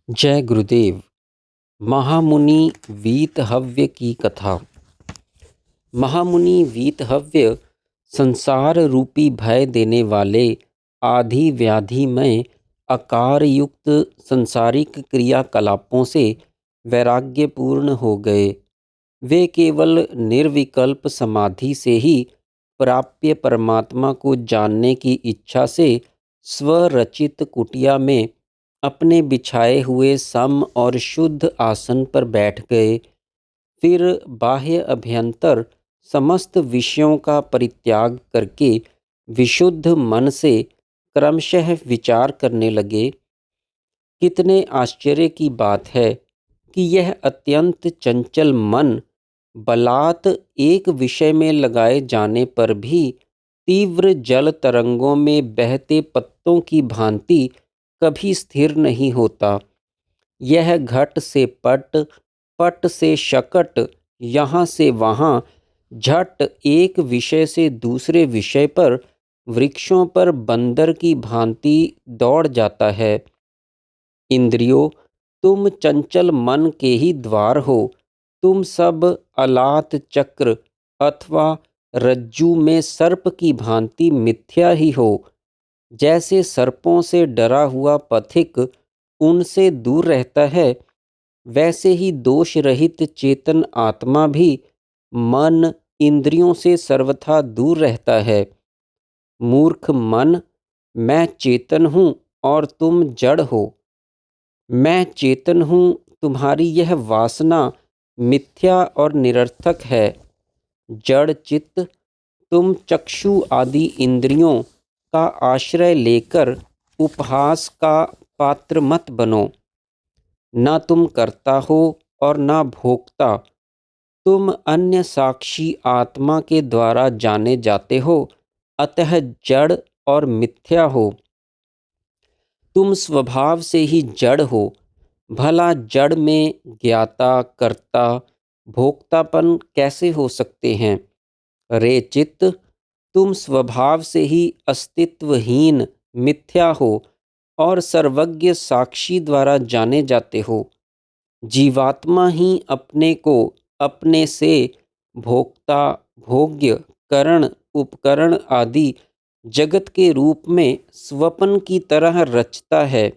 जय गुरुदेव। महामुनि वीतहव्य की कथा। महामुनि वीतहव्य संसार रूपी भय देने वाले आधि व्याधि में आकार युक्त संसारिक क्रियाकलापों से वैराग्यपूर्ण हो गए। वे केवल निर्विकल्प समाधि से ही प्राप्य परमात्मा को जानने की इच्छा से स्वरचित कुटिया में अपने बिछाए हुए सम और शुद्ध आसन पर बैठ गए। फिर बाह्य अभ्यंतर समस्त विषयों का परित्याग करके विशुद्ध मन से क्रमशः विचार करने लगे। कितने आश्चर्य की बात है कि यह अत्यंत चंचल मन बलात् एक विषय में लगाए जाने पर भी तीव्र जल तरंगों में बहते पत्तों की भांति कभी स्थिर नहीं होता। यह घट से पट, पट से शकट, यहाँ से वहाँ झट एक विषय से दूसरे विषय पर वृक्षों पर बंदर की भांति दौड़ जाता है। इंद्रियों, तुम चंचल मन के ही द्वार हो। तुम सब अलात चक्र अथवा रज्जू में सर्प की भांति मिथ्या ही हो। जैसे सर्पों से डरा हुआ पथिक उनसे दूर रहता है, वैसे ही दोष रहित चेतन आत्मा भी मन इंद्रियों से सर्वथा दूर रहता है। मूर्ख मन, मैं चेतन हूँ और तुम जड़ हो। मैं चेतन हूँ, तुम्हारी यह वासना मिथ्या और निरर्थक है। जड़ चित्त, तुम चक्षु आदि इंद्रियों का आश्रय लेकर उपहास का पात्र मत बनो। न तुम करता हो और न भोक्ता, तुम अन्य साक्षी आत्मा के द्वारा जाने जाते हो, अतः जड़ और मिथ्या हो। तुम स्वभाव से ही जड़ हो। भला जड़ में ज्ञाता, कर्ता, भोक्तापन कैसे हो सकते हैं? रे चित्त, तुम स्वभाव से ही अस्तित्वहीन मिथ्या हो और सर्वज्ञ साक्षी द्वारा जाने जाते हो। जीवात्मा ही अपने को अपने से भोक्ता, भोग्य, करण, उपकरण आदि जगत के रूप में स्वप्न की तरह रचता है।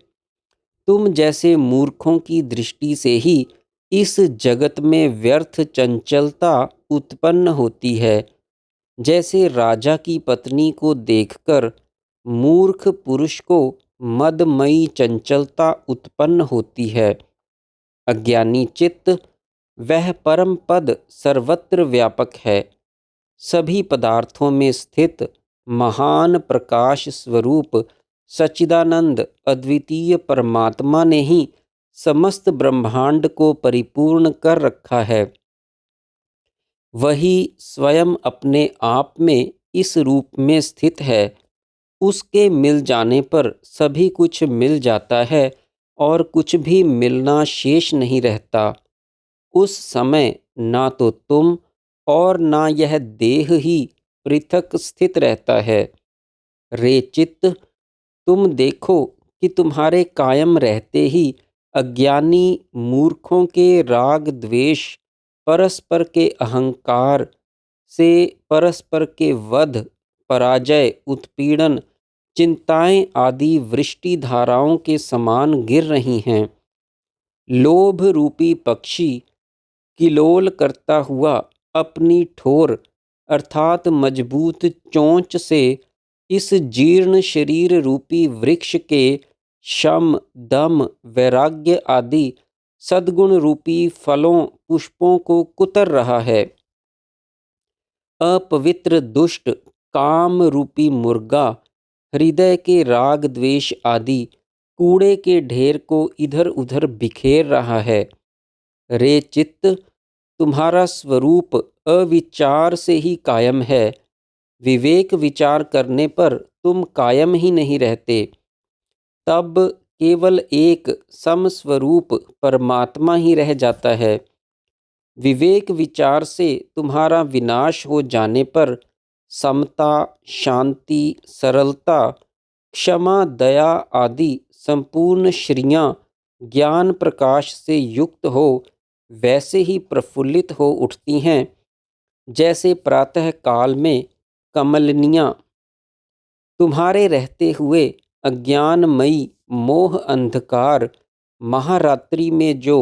तुम जैसे मूर्खों की दृष्टि से ही इस जगत में व्यर्थ चंचलता उत्पन्न होती है। जैसे राजा की पत्नी को देखकर मूर्ख पुरुष को मदमयी चंचलता उत्पन्न होती है। अज्ञानी चित्त, वह परम पद सर्वत्र व्यापक है। सभी पदार्थों में स्थित महान प्रकाश स्वरूप सच्चिदानंद अद्वितीय परमात्मा ने ही समस्त ब्रह्मांड को परिपूर्ण कर रखा है। वही स्वयं अपने आप में इस रूप में स्थित है। उसके मिल जाने पर सभी कुछ मिल जाता है और कुछ भी मिलना शेष नहीं रहता। उस समय ना तो तुम और ना यह देह ही पृथक स्थित रहता है। रे चित्त, तुम देखो कि तुम्हारे कायम रहते ही अज्ञानी मूर्खों के राग द्वेष, परस्पर के अहंकार से परस्पर के वध, पराजय, उत्पीड़न, चिंताएं आदि वृष्टि धाराओं के समान गिर रही हैं। लोभ रूपी पक्षी किलोल करता हुआ अपनी ठोर अर्थात मजबूत चोंच से इस जीर्ण शरीर रूपी वृक्ष के शम, दम, वैराग्य आदि सद्गुण रूपी फलों, पुष्पों को कुतर रहा है। अपवित्र दुष्ट काम रूपी मुर्गा हृदय के राग द्वेष आदि कूड़े के ढेर को इधर उधर बिखेर रहा है। रे चित्त, तुम्हारा स्वरूप अविचार से ही कायम है। विवेक विचार करने पर तुम कायम ही नहीं रहते। तब केवल एक समस्वरूप परमात्मा ही रह जाता है। विवेक विचार से तुम्हारा विनाश हो जाने पर समता, शांति, सरलता, क्षमा, दया आदि संपूर्ण श्रियाँ ज्ञान प्रकाश से युक्त हो वैसे ही प्रफुल्लित हो उठती हैं जैसे प्रातः काल में कमलनियाँ। तुम्हारे रहते हुए अज्ञानमयी मोह अंधकार महारात्रि में जो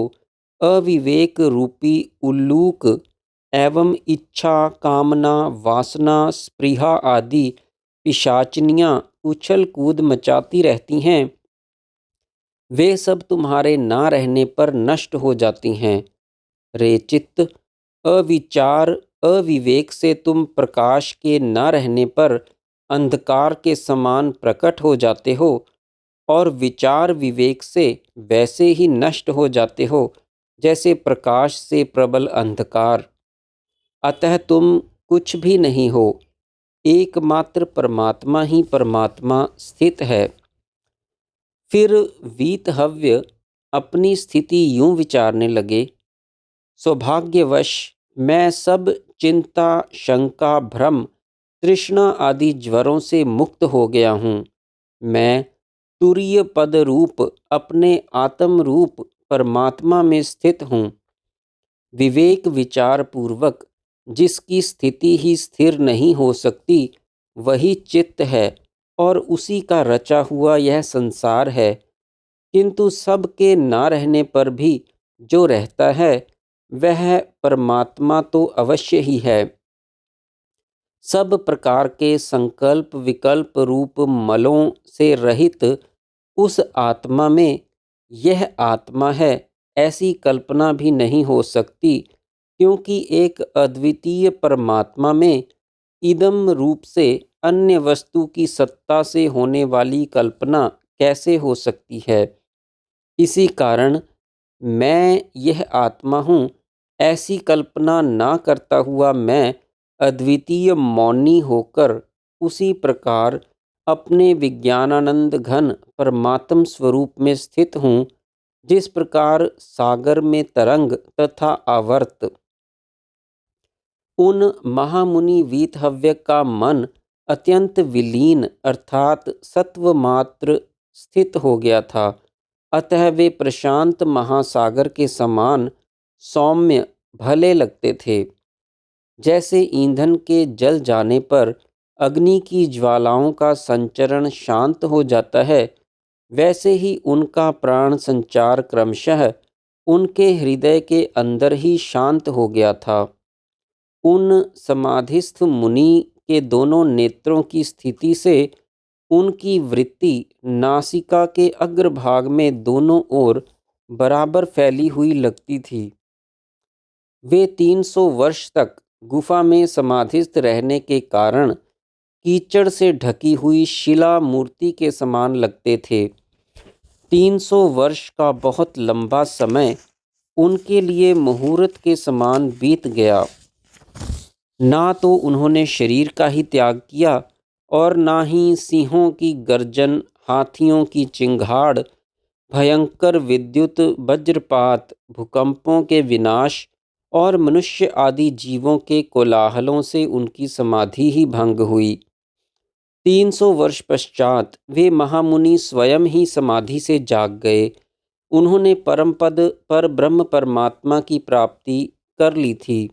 अविवेक रूपी उल्लूक एवं इच्छा कामना वासना स्पृहा आदि पिशाचनियाँ उछल कूद मचाती रहती हैं, वे सब तुम्हारे ना रहने पर नष्ट हो जाती हैं। रे चित्त, अविचार अविवेक से तुम प्रकाश के न रहने पर अंधकार के समान प्रकट हो जाते हो और विचार विवेक से वैसे ही नष्ट हो जाते हो जैसे प्रकाश से प्रबल अंधकार। अतः तुम कुछ भी नहीं हो, एकमात्र परमात्मा ही परमात्मा स्थित है। फिर वीतहव्य अपनी स्थिति यूं विचारने लगे, सौभाग्यवश मैं सब चिंता शंका भ्रम तृष्णा आदि ज्वरों से मुक्त हो गया हूँ। मैं तुरीय पद रूप अपने आत्म रूप परमात्मा में स्थित हूँ। विवेक विचार पूर्वक जिसकी स्थिति ही स्थिर नहीं हो सकती वही चित्त है और उसी का रचा हुआ यह संसार है। किंतु सब के ना रहने पर भी जो रहता है वह परमात्मा तो अवश्य ही है। सब प्रकार के संकल्प विकल्प रूप मलों से रहित उस आत्मा में यह आत्मा है ऐसी कल्पना भी नहीं हो सकती, क्योंकि एक अद्वितीय परमात्मा में इदम रूप से अन्य वस्तु की सत्ता से होने वाली कल्पना कैसे हो सकती है। इसी कारण मैं यह आत्मा हूँ ऐसी कल्पना ना करता हुआ मैं अद्वितीय मौनी होकर उसी प्रकार अपने विज्ञानानंद घन परमात्म स्वरूप में स्थित हूँ जिस प्रकार सागर में तरंग तथा आवर्त। उन महामुनि वीतहव्य का मन अत्यंत विलीन अर्थात सत्वमात्र स्थित हो गया था। अतः वे प्रशांत महासागर के समान सौम्य भले लगते थे। जैसे ईंधन के जल जाने पर अग्नि की ज्वालाओं का संचरण शांत हो जाता है, वैसे ही उनका प्राण संचार क्रमशः उनके हृदय के अंदर ही शांत हो गया था। उन समाधिस्थ मुनि के दोनों नेत्रों की स्थिति से उनकी वृत्ति नासिका के अग्रभाग में दोनों ओर बराबर फैली हुई लगती थी। वे 300 वर्ष तक गुफा में समाधिस्थ रहने के कारण कीचड़ से ढकी हुई शिला मूर्ति के समान लगते थे। 300 वर्ष का बहुत लंबा समय उनके लिए मुहूर्त के समान बीत गया। ना तो उन्होंने शरीर का ही त्याग किया और ना ही सिंहों की गर्जन, हाथियों की चिंगाड़, भयंकर विद्युत वज्रपात, भूकंपों के विनाश और मनुष्य आदि जीवों के कोलाहलों से उनकी समाधि ही भंग हुई। 300 वर्ष पश्चात वे महामुनि स्वयं ही समाधि से जाग गए। उन्होंने परम पद पर ब्रह्म परमात्मा की प्राप्ति कर ली थी।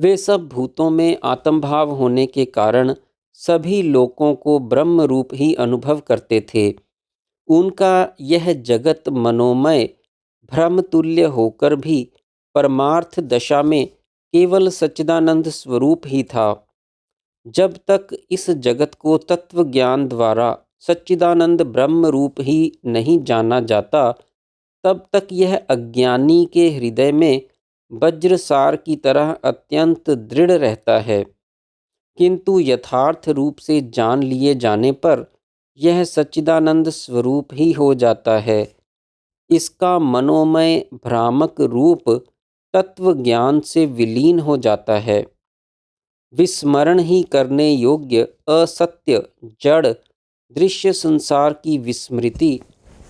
वे सब भूतों में आत्मभाव होने के कारण सभी लोकों को ब्रह्म रूप ही अनुभव करते थे। उनका यह जगत मनोमय भ्रम तुल्य होकर भी परमार्थ दशा में केवल सच्चिदानंद स्वरूप ही था। जब तक इस जगत को तत्व ज्ञान द्वारा सच्चिदानंद ब्रह्म रूप ही नहीं जाना जाता, तब तक यह अज्ञानी के हृदय में वज्रसार की तरह अत्यंत दृढ़ रहता है। किंतु यथार्थ रूप से जान लिए जाने पर यह सच्चिदानंद स्वरूप ही हो जाता है। इसका मनोमय भ्रामक रूप तत्व ज्ञान से विलीन हो जाता है। विस्मरण ही करने योग्य असत्य जड़ दृश्य संसार की विस्मृति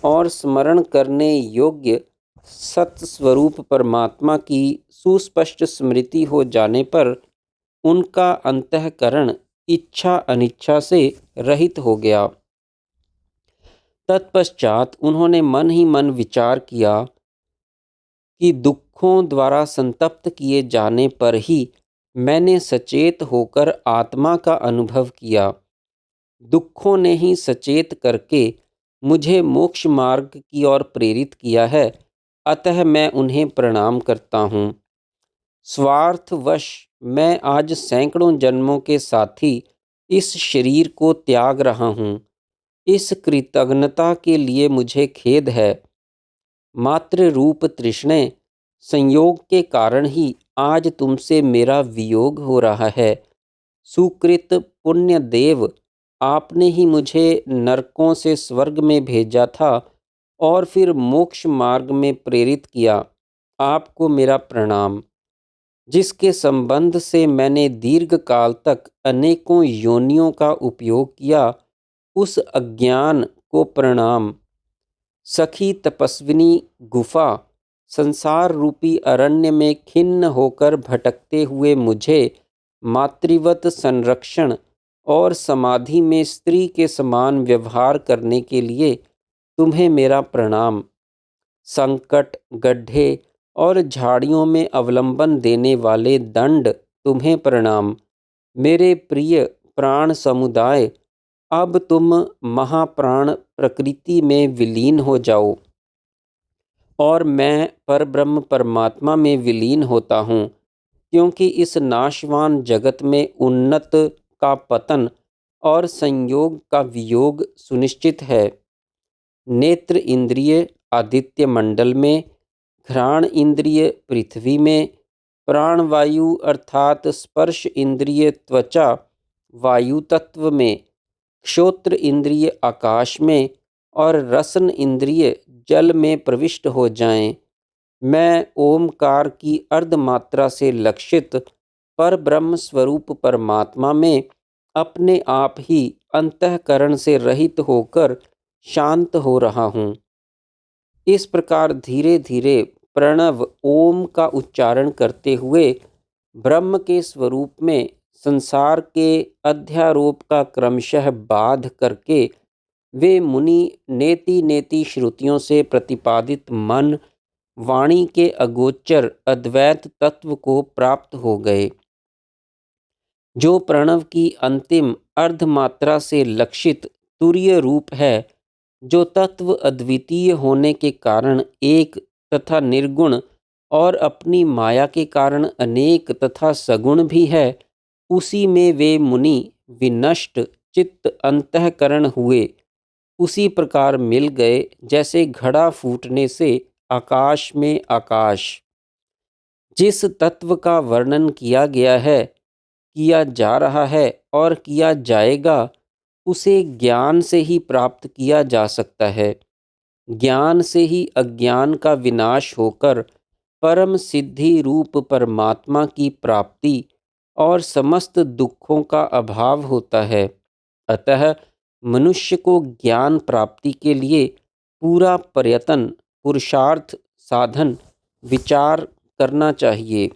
और स्मरण करने योग्य सत्य स्वरूप परमात्मा की सुस्पष्ट स्मृति हो जाने पर उनका अंतःकरण इच्छा अनिच्छा से रहित हो गया। तत्पश्चात उन्होंने मन ही मन विचार किया कि दुखों द्वारा संतप्त किए जाने पर ही मैंने सचेत होकर आत्मा का अनुभव किया। दुखों ने ही सचेत करके मुझे मोक्ष मार्ग की ओर प्रेरित किया है, अतः मैं उन्हें प्रणाम करता हूँ। स्वार्थवश मैं आज सैकड़ों जन्मों के साथी इस शरीर को त्याग रहा हूँ। इस कृतज्ञता के लिए मुझे खेद है। मात्र रूप तृष्णे संयोग के कारण ही आज तुमसे मेरा वियोग हो रहा है। सुकृत पुण्य देव, आपने ही मुझे नरकों से स्वर्ग में भेजा था और फिर मोक्ष मार्ग में प्रेरित किया। आपको मेरा प्रणाम। जिसके संबंध से मैंने दीर्घ काल तक अनेकों योनियों का उपयोग किया, उस अज्ञान को प्रणाम। सखी तपस्विनी गुफा संसार रूपी अरण्य में खिन्न होकर भटकते हुए मुझे मातृवत संरक्षण और समाधि में स्त्री के समान व्यवहार करने के लिए तुम्हें मेरा प्रणाम। संकट, गड्ढे और झाड़ियों में अवलंबन देने वाले दंड, तुम्हें प्रणाम। मेरे प्रिय प्राण समुदाय, अब तुम महाप्राण प्रकृति में विलीन हो जाओ और मैं परब्रह्म परमात्मा में विलीन होता हूँ, क्योंकि इस नाशवान जगत में उन्नत का पतन और संयोग का वियोग सुनिश्चित है। नेत्र इंद्रिय आदित्य मंडल में, घ्राण इंद्रिय पृथ्वी में, प्राणवायु अर्थात स्पर्श इंद्रिय त्वचा वायु तत्व में, श्रोत्र इंद्रिय आकाश में और रसन इंद्रिय जल में प्रविष्ट हो जाएं। मैं ओमकार की अर्धमात्रा से लक्षित पर ब्रह्म स्वरूप परमात्मा में अपने आप ही अंतःकरण से रहित होकर शांत हो रहा हूँ। इस प्रकार धीरे धीरे प्रणव ओम का उच्चारण करते हुए ब्रह्म के स्वरूप में संसार के अध्यारोप का क्रमशः बाध करके वे मुनि नेति नेति श्रुतियों से प्रतिपादित मन वाणी के अगोचर अद्वैत तत्व को प्राप्त हो गए, जो प्रणव की अंतिम अर्धमात्रा से लक्षित तुरीय रूप है, जो तत्व अद्वितीय होने के कारण एक तथा निर्गुण और अपनी माया के कारण अनेक तथा सगुण भी है। उसी में वे मुनि विनष्ट चित्त अंतःकरण हुए उसी प्रकार मिल गए जैसे घड़ा फूटने से आकाश में आकाश। जिस तत्व का वर्णन किया गया है, किया जा रहा है और किया जाएगा, उसे ज्ञान से ही प्राप्त किया जा सकता है। ज्ञान से ही अज्ञान का विनाश होकर परम सिद्धि रूप परमात्मा की प्राप्ति और समस्त दुखों का अभाव होता है। अतः मनुष्य को ज्ञान प्राप्ति के लिए पूरा प्रयत्न, पुरुषार्थ, साधन, विचार करना चाहिए।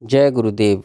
जय गुरुदेव।